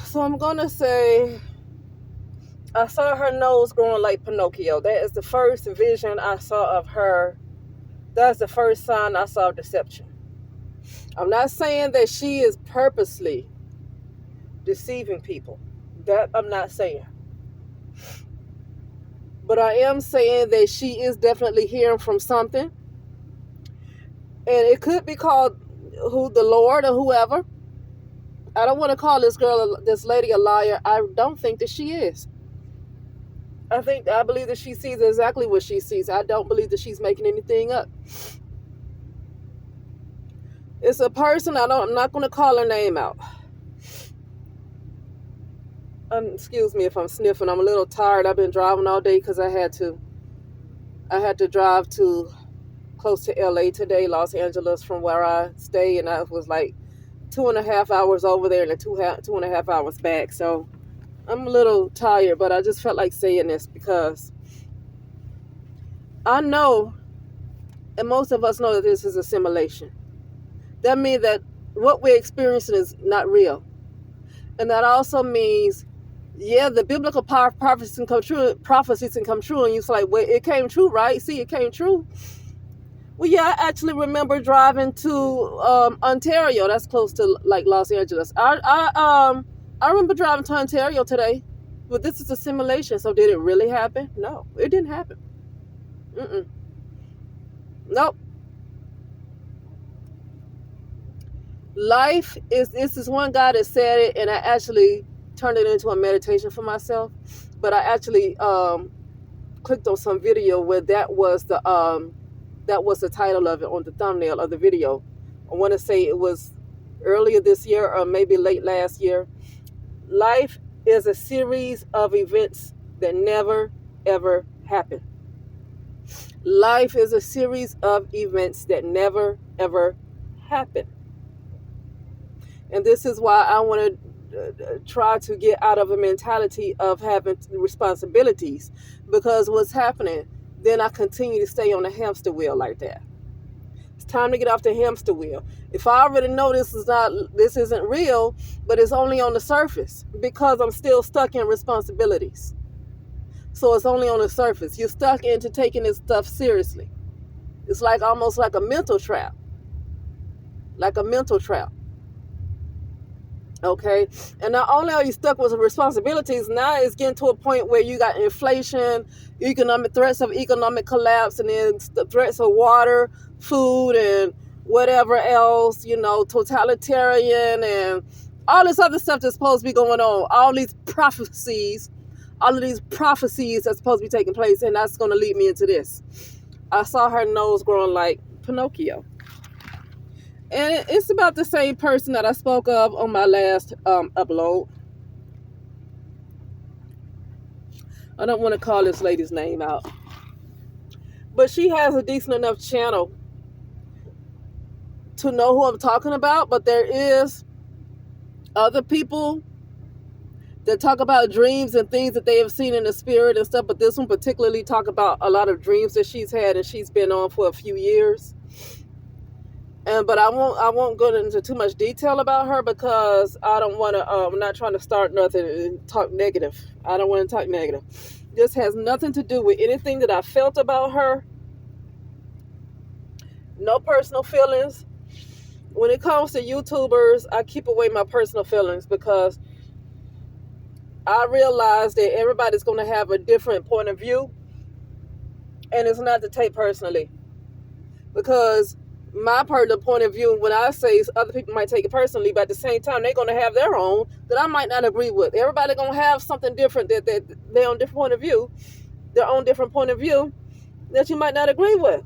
So I'm going to say I saw her nose growing like Pinocchio. That is the first vision I saw of her. That's the first sign I saw of deception. I'm not saying that she is purposely deceiving people. That I'm not saying. But I am saying that she is definitely hearing from something. And it could be called the Lord or whoever. I don't want to call this lady a liar. I don't think that she is. I believe that she sees exactly what she sees. I don't believe that she's making anything up. It's a person. I'm not going to call her name out. Excuse me if I'm sniffing. I'm a little tired. I've been driving all day because I had to drive to close to LA today, Los Angeles, from where I stay, and I was like 2.5 hours over there and 2.5 hours back. So I'm a little tired, but I just felt like saying this because I know, and most of us know, that this is a simulation. That means that what we're experiencing is not real. And that also means, yeah, the biblical prophecies can come true. And you're like, well, it came true, right? See, it came true. Well, yeah, I actually remember driving to Ontario. That's close to like Los Angeles. I remember driving to Ontario today. But this is a simulation. So did it really happen? No, it didn't happen. Nope. This is one guy that said it, and I actually turned it into a meditation for myself. But I actually clicked on some video where that was the title of it on the thumbnail of the video. I want to say it was earlier this year or maybe late last year. Life is a series of events that never ever happen. Life is a series of events that never ever happen. And this is why I want to try to get out of a mentality of having responsibilities, because what's happening, then I continue to stay on the hamster wheel like that. It's time to get off the hamster wheel. If I already know this isn't real, but it's only on the surface, because I'm still stuck in responsibilities. So it's only on the surface. You're stuck into taking this stuff seriously. It's like almost like a mental trap. Like a mental trap. Okay, and not only are you stuck with the responsibilities, now it's getting to a point where you got inflation, threats of economic collapse, and then threats of water, food, and whatever else, totalitarian, and all this other stuff that's supposed to be going on. All of these prophecies that's supposed to be taking place, and that's going to lead me into this. I saw her nose growing like Pinocchio. And it's about the same person that I spoke of on my last upload. I don't want to call this lady's name out. But she has a decent enough channel to know who I'm talking about. But there is other people that talk about dreams and things that they have seen in the spirit and stuff. But this one particularly talk about a lot of dreams that she's had and she's been on for a few years. But I won't go into too much detail about her because I don't want to. I'm not trying to start nothing and talk negative. I don't want to talk negative. This has nothing to do with anything that I felt about her. No personal feelings. When it comes to YouTubers, I keep away my personal feelings because I realize that everybody's going to have a different point of view, and it's not to take personally because my personal point of view, when I say other people might take it personally, but at the same time, they're going to have their own that I might not agree with. Everybody going to have something different that their own different point of view, their own different point of view that you might not agree with.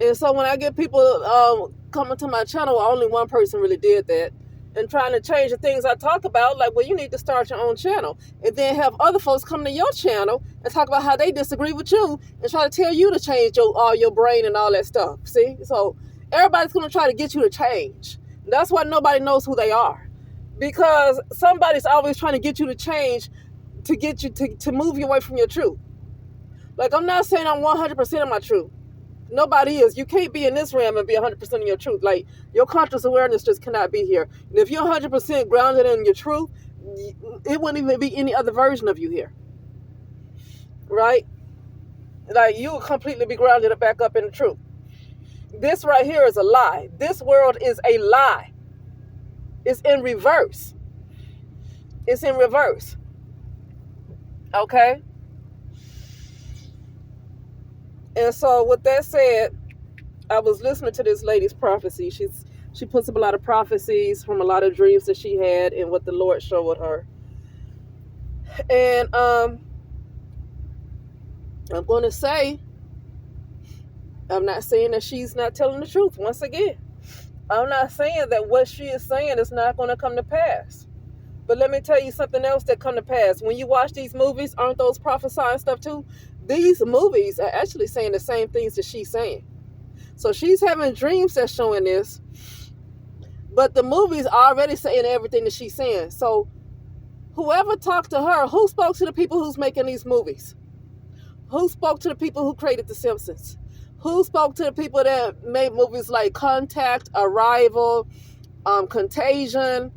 And so when I get people coming to my channel, only one person really did that, and trying to change the things I talk about, like, well, you need to start your own channel. And then have other folks come to your channel and talk about how they disagree with you and try to tell you to change your brain and all that stuff. See? So everybody's going to try to get you to change. That's why nobody knows who they are. Because somebody's always trying to get you to change to get you to move you away from your truth. Like, I'm not saying I'm 100% of my truth. Nobody is. You can't be in this realm and be 100% in your truth. Like, your conscious awareness just cannot be here. And if you're 100% grounded in your truth, it wouldn't even be any other version of you here. Right? Like, you will completely be grounded back up in the truth. This right here is a lie. This world is a lie. It's in reverse. It's in reverse. Okay? And so with that said, I was listening to this lady's prophecy. She puts up a lot of prophecies from a lot of dreams that she had and what the Lord showed her. And I'm going to say, I'm not saying that she's not telling the truth. Once again, I'm not saying that what she is saying is not going to come to pass. But let me tell you something else that come to pass. When you watch these movies, aren't those prophesying stuff too? These movies are actually saying the same things that she's saying. So she's having dreams that's showing this, but the movie's already saying everything that she's saying. So whoever talked to her, who spoke to the people who's making these movies? Who spoke to the people who created The Simpsons? Who spoke to the people that made movies like Contact, Arrival, Contagion,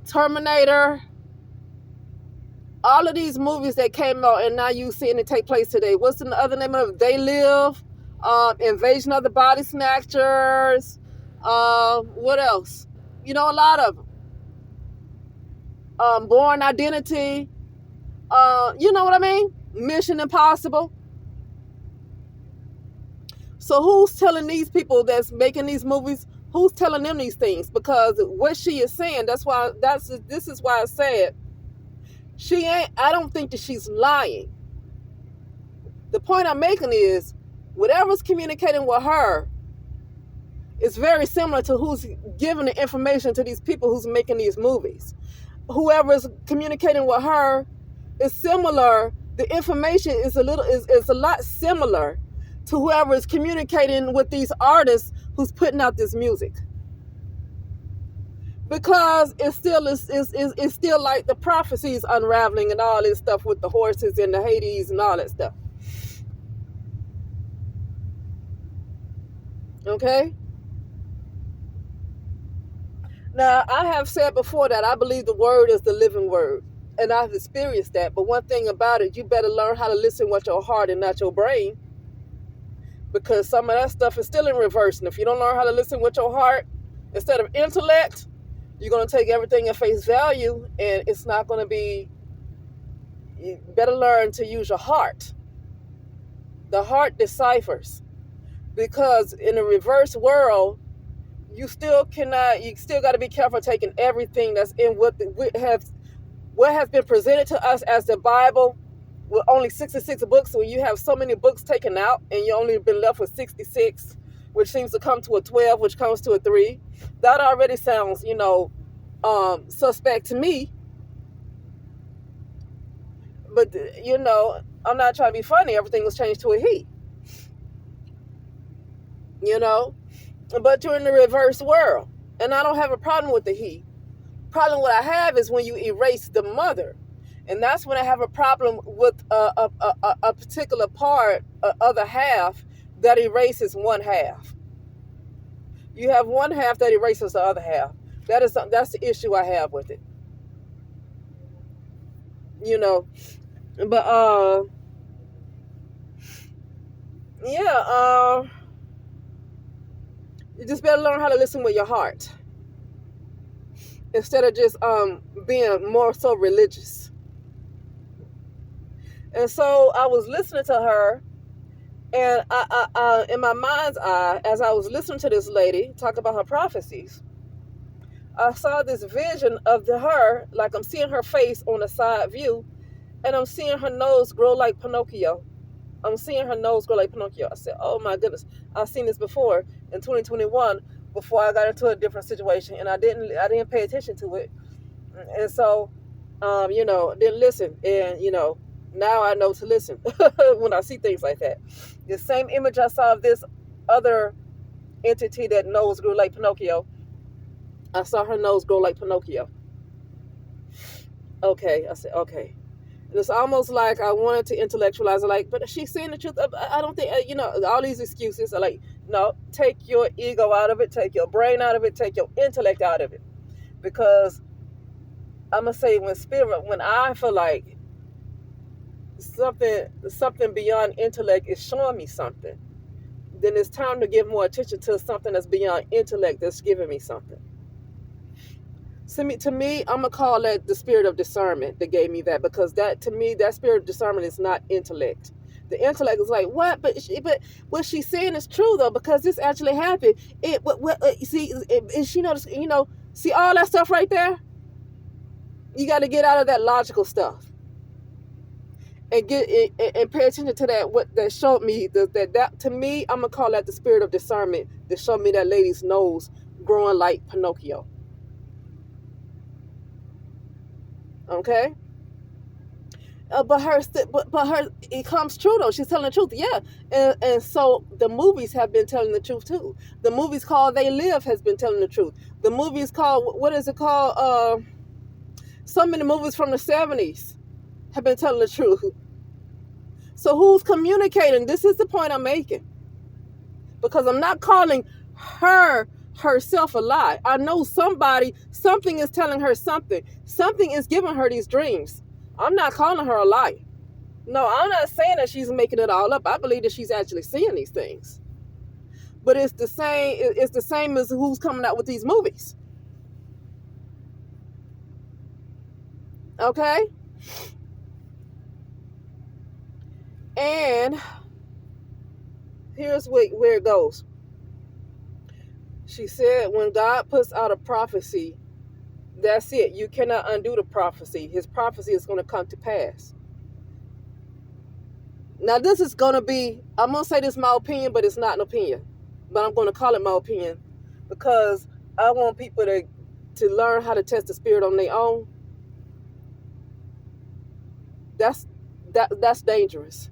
Terminator? All of these movies that came out and now you seeing it take place today. What's the other name of it? They Live, Invasion of the Body Snatchers, what else? You know, a lot of them. Born Identity, you know what I mean? Mission Impossible. So who's telling these people that's making these movies, who's telling them these things? Because what she is saying, this is why I said, I don't think that she's lying. The point I'm making is, whatever's communicating with her is very similar to who's giving the information to these people who's making these movies. Whoever's communicating with her is similar. The information is a lot similar to whoever is communicating with these artists who's putting out this music. Because it's still like the prophecies unraveling and all this stuff with the horses and the Hades and all that stuff. Okay? Now, I have said before that I believe the word is the living word. And I've experienced that. But one thing about it, you better learn how to listen with your heart and not your brain. Because some of that stuff is still in reverse. And if you don't learn how to listen with your heart instead of intellect, you're going to take everything at face value, and it's not going to be. You better learn to use your heart. The heart deciphers. Because in the reverse world, you still got to be careful taking everything that's in what has been presented to us as the Bible, with only 66 books. When you have so many books taken out and you only been left with 66, which seems to come to a 12, which comes to a 3, that already sounds, suspect to me. But, I'm not trying to be funny. Everything was changed to a he. But you're in the reverse world. And I don't have a problem with the he. Problem what I have is when you erase the mother. And that's when I have a problem with a particular part, other half, that erases one half. You have one half that erases the other half. That's the issue I have with it. But you just better learn how to listen with your heart instead of just being more so religious. And so I was listening to her, and I in my mind's eye, as I was listening to this lady talk about her prophecies, I saw this vision of her, like I'm seeing her face on a side view, and I'm seeing her nose grow like Pinocchio. I said, oh my goodness, I've seen this before in 2021 before I got into a different situation, and I didn't pay attention to it. And so, didn't listen. And, now I know to listen when I see things like that. The same image I saw of this other entity that nose grew like Pinocchio, I saw her nose grow like Pinocchio. Okay, I said, okay. And it's almost like I wanted to intellectualize it, like, but she's saying the truth. I don't think, all these excuses are like, no, take your ego out of it, take your brain out of it, take your intellect out of it. Because I'm going to say when I feel like something beyond intellect is showing me something, then it's time to give more attention to something that's beyond intellect that's giving me something. To me, I'm gonna call that the spirit of discernment that gave me that, because that, to me, that spirit of discernment is not intellect. The intellect is like, what? But what she's saying is true though, because this actually happened. You see, and she noticed, see all that stuff right there. You got to get out of that logical stuff and pay attention to that. What that showed me that to me, I'm gonna call that the spirit of discernment that showed me that lady's nose growing like Pinocchio. Okay. But her, it comes true though. She's telling the truth, yeah. And so the movies have been telling the truth too. The movies called They Live has been telling the truth. The movies called, what is it called? So many movies from the 70s have been telling the truth. So who's communicating? This is the point I'm making. Because I'm not calling herself a lie. I know something is telling her something. Something is giving her these dreams. I'm not calling her a lie. No, I'm not saying that she's making it all up. I believe that she's actually seeing these things. But it's the same as who's coming out with these movies. Okay? And here's where it goes. She said, when God puts out a prophecy, that's it. You cannot undo the prophecy. His prophecy is going to come to pass. Now, this is going to be, I'm going to say this is my opinion, but it's not an opinion. But I'm going to call it my opinion because I want people to learn how to test the spirit on their own. That's dangerous.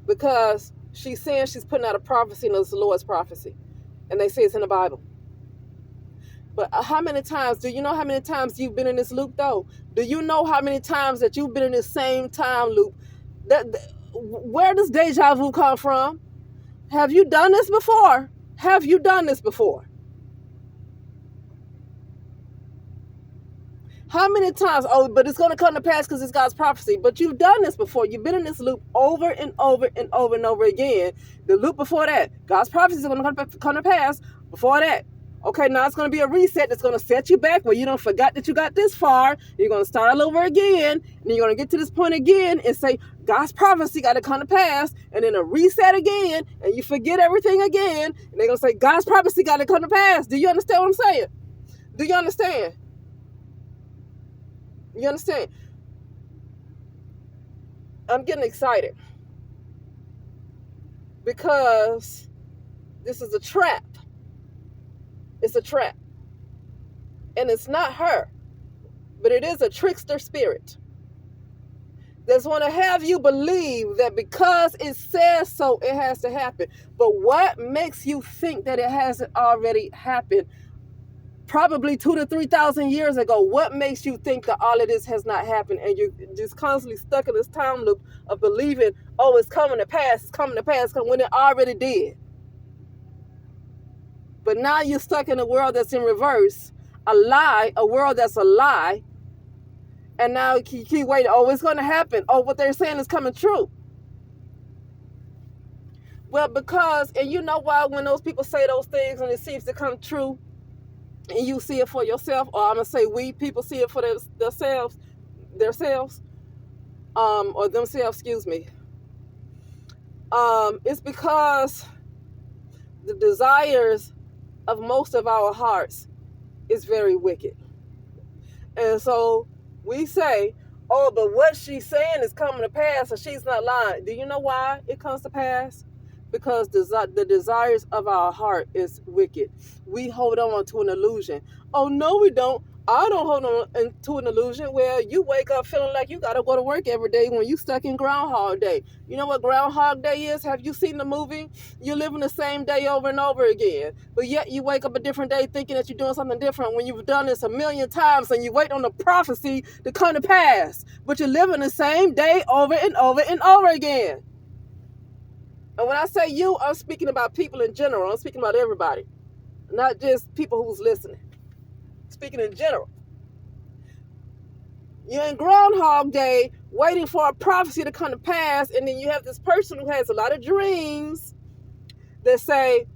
Because she's saying she's putting out a prophecy and it's the Lord's prophecy. And they say it's in the Bible. But do you know how many times you've been in this loop though? Do you know how many times that you've been in this same time loop? Where does deja vu come from? Have you done this before? Have you done this before? How many times? Oh, but it's going to come to pass because it's God's prophecy. But you've done this before. You've been in this loop over and over and over and over again. The loop before that, God's prophecy is going to come to pass before that. Okay, now it's going to be a reset that's going to set you back where you don't forgot that you got this far. You're going to start all over again. And you're going to get to this point again and say, God's prophecy got to come to pass. And then a reset again. And you forget everything again. And they're going to say, God's prophecy got to come to pass. Do you understand what I'm saying? Do you understand? You understand? I'm getting excited. Because this is a trap. It's a trap. And it's not her. But it is a trickster spirit that's going to have you believe that because it says so, it has to happen. But what makes you think that it hasn't already happened? Probably 2,000 to 3,000 years ago. What makes you think that all of this has not happened? And you're just constantly stuck in this time loop of believing, oh, it's coming to pass, when it already did. But now you're stuck in a world that's in reverse, a world that's a lie. And now you keep waiting. Oh, it's going to happen. Oh, what they're saying is coming true. Well, and you know why when those people say those things and it seems to come true, and you see it for yourself, or I'm going to say people see it for themselves, or themselves, excuse me. It's because the desires of most of our hearts is very wicked. And so we say, oh, but what she's saying is coming to pass, and she's not lying. Do you know why it comes to pass? because the desires of our heart is wicked. We hold on to an illusion. Oh no, we don't. I don't hold on to an illusion where you wake up feeling like you gotta go to work every day when you stuck in Groundhog Day. You know what Groundhog Day is? Have you seen the movie? You're living the same day over and over again, but yet you wake up a different day thinking that you're doing something different when you've done this a million times, and you wait on the prophecy to come to pass, but you're living the same day over and over and over again. And when I say you, I'm speaking about people in general. I'm speaking about everybody, not just people who's listening. Speaking in general. You're in Groundhog Day waiting for a prophecy to come to pass, and then you have this person who has a lot of dreams that say,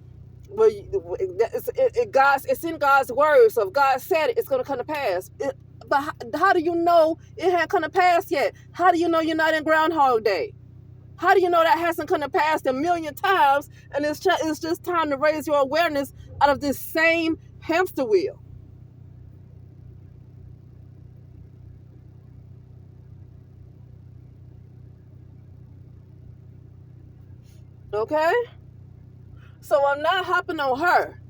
well, it's in God's word, so if God said it, it's going to come to pass. But how do you know it hasn't come to pass yet? How do you know you're not in Groundhog Day? How do you know that hasn't come to pass a million times, and it's just time to raise your awareness out of this same hamster wheel? Okay? So I'm not hopping on her.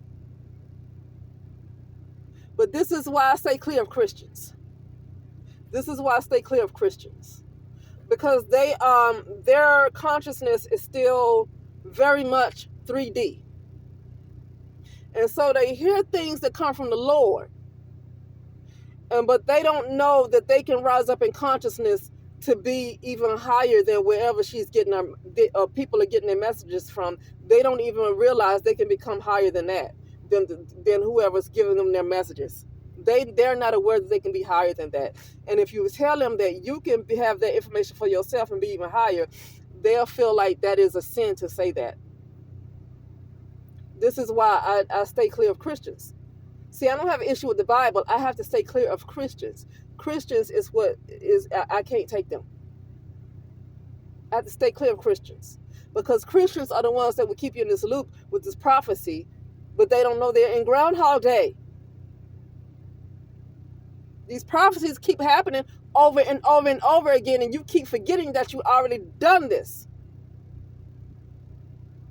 But this is why I stay clear of Christians. This is why I stay clear of Christians. Because their consciousness is still very much 3D. And so they hear things that come from the Lord, but they don't know that they can rise up in consciousness to be even higher than wherever she's getting people are getting their messages from. They don't even realize they can become higher than that, than whoever's giving them their messages. They're not aware that they can be higher than that. And if you tell them that you can have that information for yourself and be even higher, they'll feel like that is a sin to say that. This is why I stay clear of Christians. See, I don't have an issue with the Bible. I have to stay clear of Christians. Christians is what is, I can't take them. I have to stay clear of Christians. Because Christians are the ones that will keep you in this loop with this prophecy, but they don't know they're in Groundhog Day. These prophecies keep happening over and over and over again, and you keep forgetting that you already done this.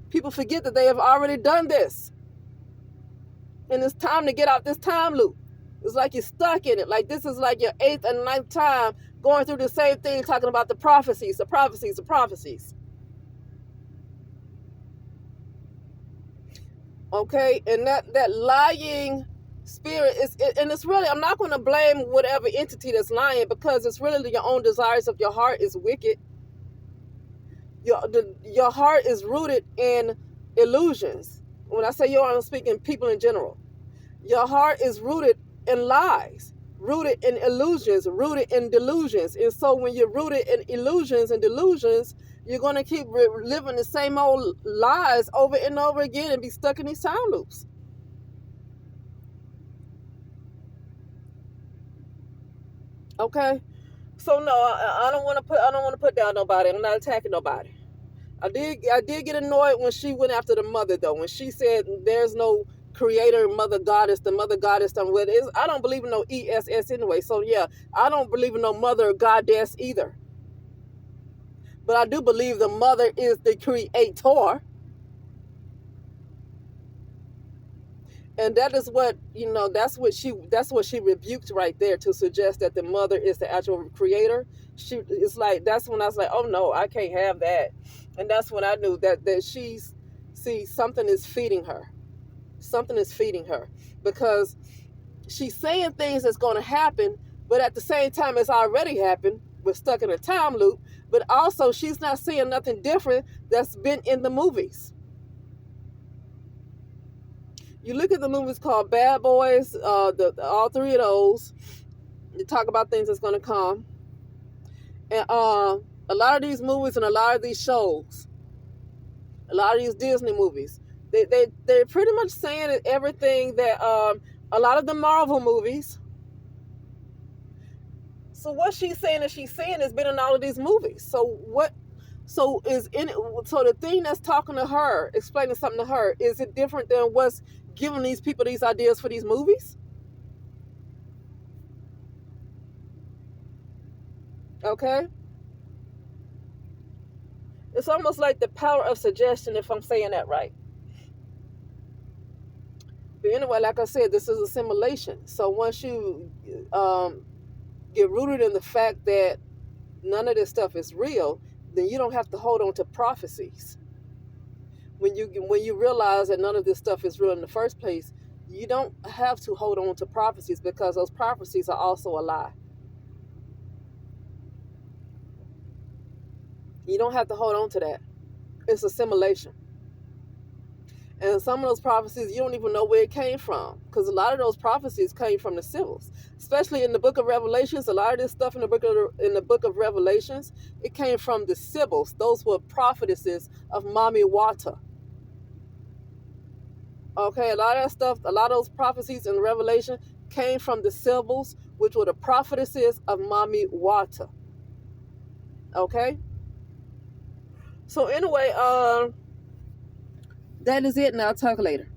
People forget that they have already done this. And it's time to get out this time loop. It's like you're stuck in it. Like this is like your 8th and 9th time going through the same thing, talking about the prophecies, the prophecies, the prophecies. Okay? And that lying spirit is, and it's really, I'm not going to blame whatever entity that's lying, because it's really your own desires of your heart is wicked. Your heart is rooted in illusions. When I say I'm speaking people in general. Your heart is rooted in lies, rooted in illusions, rooted in delusions. And so when you're rooted in illusions and delusions, you're going to keep living the same old lies over and over again and be stuck in these time loops. Okay? So no, I don't want to put down nobody. I'm not attacking nobody. I did get annoyed when she went after the mother, though, when she said there's no creator, mother goddess, the mother goddess. I don't believe in no ESS anyway. So yeah, I don't believe in no mother goddess either. But I do believe the mother is the creator. And that is what, that's what she rebuked right there, to suggest that the mother is the actual creator. That's when I was like, oh no, I can't have that. And that's when I knew that something is feeding her. Something is feeding her, because she's saying things that's going to happen, but at the same time it's already happened. We're stuck in a time loop, but also she's not seeing nothing different that's been in the movies. You look at the movies called Bad Boys, all three of those, they talk about things that's going to come. And a lot of these movies and a lot of these shows, a lot of these Disney movies, they're pretty much saying that everything that a lot of the Marvel movies. So what she's saying has been in all of these movies. So the thing that's talking to her, explaining something to her, is it different than what's giving these people these ideas for these movies? Okay. It's almost like the power of suggestion, if I'm saying that right. But anyway, like I said, this is a simulation. So once you get rooted in the fact that none of this stuff is real, then you don't have to hold on to prophecies. When you realize that none of this stuff is real in the first place, you don't have to hold on to prophecies, because those prophecies are also a lie. You don't have to hold on to that. It's a simulation. And some of those prophecies, you don't even know where it came from, because a lot of those prophecies came from the Sibyls, especially in the book of Revelations. A lot of this stuff in the book of Revelations, it came from the Sibyls. Those were prophetesses of Mami Wata. Okay, a lot of that stuff, a lot of those prophecies in Revelation came from the Sibyls, which were the prophetesses of Mami Wata. Okay, so anyway, that is it, and I'll talk later.